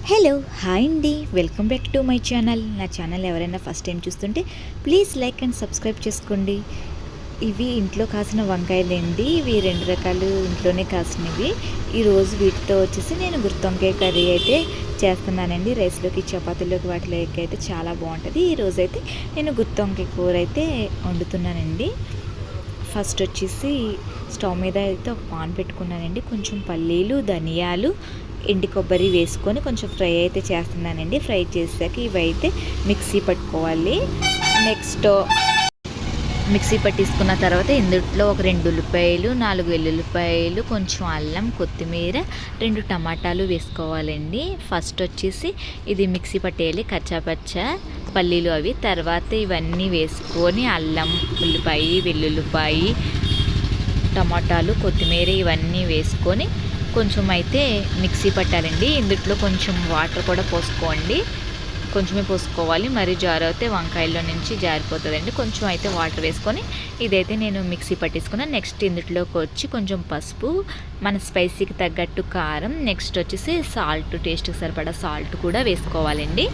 Hello hi అండి, welcome back to my channel. నా channel ఎవరైనా ఫస్ట్ టైం చూస్తుంటే ప్లీజ్ లైక్ అండ్ సబ్స్క్రైబ్ చేసుకోండి. ఇవి ఇంట్లో కాసిన వంకాయలండి. ఇవి 2 రకాలు ఇంట్లోనే కాసినవి. ఈరోజు వీటితో వచ్చేసి నేను గుత్తొంకాయ కర్రీ అయితే చేస్తున్నానండి. రైస్లోకి, చపాతీలోకి, వాటిలోకి అయితే చాలా బాగుంటుంది. ఈరోజు అయితే నేను గుత్తొంకాయ కూర అయితే వండుతున్నానండి. ఫస్ట్ వచ్చేసి స్టవ్ మీద అయితే ఒక పాన్ పెట్టుకున్నానండి. కొంచెం పల్లీలు, ధనియాలు, ఎండు కొబ్బరి వేసుకొని కొంచెం ఫ్రై అయితే చేస్తున్నానండి. ఫ్రై చేసాక ఇవైతే మిక్సీ పట్టుకోవాలి. నెక్స్ట్ మిక్సీ పట్టించుకున్న తర్వాత ఇందులో ఒక 2 ఉల్లిపాయలు, 4 వెల్లుల్లిపాయలు, కొంచెం అల్లం, కొత్తిమీర, 2 టమాటాలు వేసుకోవాలండి. ఫస్ట్ వచ్చేసి ఇది మిక్సీ పట్టేయాలి, కచ్చాపచ్చ పల్లీలు అవి. తర్వాత ఇవన్నీ వేసుకొని అల్లం, ఉల్లిపాయ, వెల్లుల్లిపాయ, టమాటాలు, కొత్తిమీర ఇవన్నీ వేసుకొని కొంచెం అయితే మిక్సీ పట్టాలండి. ఇందులో కొంచెం వాటర్ కూడా పోసుకోండి, కొంచెమే పోసుకోవాలి. మరి జారు అయితే వంకాయల్లో నుంచి జారిపోతుందండి. కొంచెం అయితే వాటర్ వేసుకొని ఇదైతే నేను మిక్సీ పట్టేసుకున్నాను. నెక్స్ట్ ఇందులోకి వచ్చి కొంచెం పసుపు, మన స్పైసీకి తగ్గట్టు కారం, నెక్స్ట్ వచ్చేసి సాల్ట్, టేస్ట్కి సరిపడా సాల్ట్ కూడా వేసుకోవాలండి.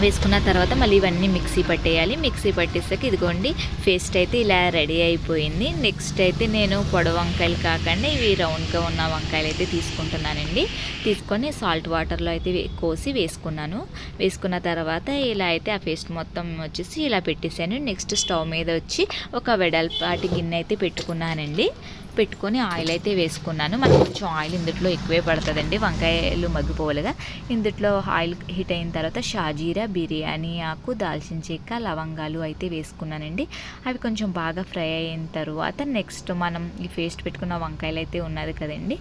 వేసుకున్న తర్వాత మళ్ళీ ఇవన్నీ మిక్సీ పట్టేయాలి. మిక్సీ పట్టేసాక ఇదిగోండి పేస్ట్ అయితే ఇలా రెడీ అయిపోయింది. నెక్స్ట్ అయితే నేను పొడవు వంకాయలు కాకుండా ఇవి రౌండ్గా ఉన్న వంకాయలు అయితే తీసుకుంటున్నానండి. తీసుకొని సాల్ట్ వాటర్లో అయితే కోసి వేసుకున్నాను. వేసుకున్న తర్వాత ఇలా అయితే ఆ పేస్ట్ మొత్తం వచ్చేసి ఇలా పెట్టేశాను. నెక్స్ట్ స్టవ్ మీద వచ్చి ఒక వెడల్పాటి గిన్నె అయితే పెట్టుకున్నానండి. పెట్టుకొని ఆయిల్ అయితే వేసుకున్నాను. మనకు కొంచెం ఆయిల్ ఇందులో ఎక్కువే పడుతుందండి, వంకాయలు మగ్గిపోవాలిగా. ఇందులో ఆయిల్ హీట్ అయిన తర్వాత షాజీరా, బిర్యానీ ఆకు, దాల్చిన చెక్క, లవంగాలు అయితే వేసుకున్నానండి. అవి కొంచెం బాగా ఫ్రై అయిన తర్వాత నెక్స్ట్ మనం ఈ పేస్ట్ పెట్టుకున్న వంకాయలు అయితే ఉన్నది కదండి,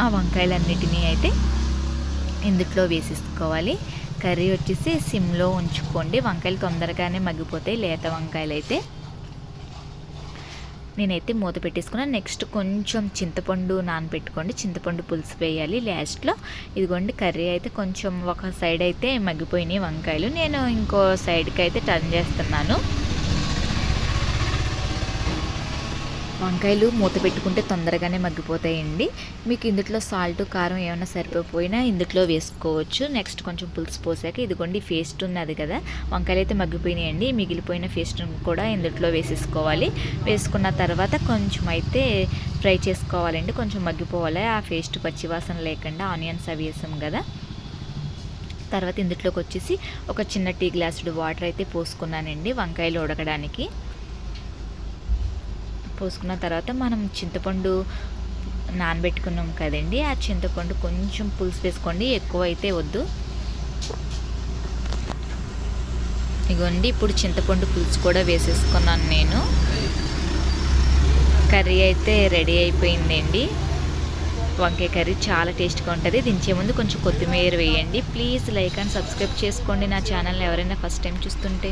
ఆ వంకాయలన్నిటినీ అయితే ఇందులో వేసేసుకోవాలి. కర్రీ వచ్చేసి సిమ్లో ఉంచుకోండి. వంకాయలు తొందరగానే మగ్గిపోతాయి, లేత వంకాయలు అయితే. నేనైతే మూత పెట్టేసుకున్నాను. నెక్స్ట్ కొంచెం చింతపండు నానబెట్టుకోండి, చింతపండు పులుసు వేయాలి లాస్ట్లో. ఇదిగోండి కర్రీ అయితే కొంచెం ఒక సైడ్ అయితే మగ్గిపోయినాయి వంకాయలు. నేను ఇంకో సైడ్కి అయితే టర్న్ చేస్తున్నాను. వంకాయలు మూత పెట్టుకుంటే తొందరగానే మగ్గిపోతాయండి. మీకు ఇందులో సాల్ట్, కారం ఏమైనా సరిపోయినా ఇందులో వేసుకోవచ్చు. నెక్స్ట్ కొంచెం పులుసు పోసాక ఇదిగోండి పేస్ట్ ఉన్నది కదా, వంకాయలు అయితే మగ్గిపోయినాయండి. మిగిలిపోయిన పేస్ట్ కూడా ఇందులో వేసేసుకోవాలి. వేసుకున్న తర్వాత కొంచెం అయితే ఫ్రై చేసుకోవాలండి, కొంచెం మగ్గిపోవాలి. ఆ పేస్ట్ పచ్చివాసన లేకుండా ఆనియన్స్ అవి వేసాం కదా. తర్వాత ఇందులోకి వచ్చేసి ఒక చిన్న టీ గ్లాసుడు వాటర్ అయితే పోసుకున్నానండి వంకాయలు ఉడకడానికి. పోసుకున్న తర్వాత మనం చింతపండు నానబెట్టుకున్నాం కదండి, ఆ చింతపండు కొంచెం పులుసు వేసుకోండి, ఎక్కువ అయితే వద్దు. ఇగోండి ఇప్పుడు చింతపండు పులుసు కూడా వేసేసుకున్నాను నేను. కర్రీ అయితే రెడీ అయిపోయిందండి. వంకాయ కర్రీ చాలా టేస్ట్గా ఉంటుంది. దించే ముందు కొంచెం కొత్తిమీర వేయండి. ప్లీజ్ లైక్ అండ్ సబ్స్క్రైబ్ చేసుకోండి నా ఛానల్ని ఎవరైనా ఫస్ట్ టైం చూస్తుంటే.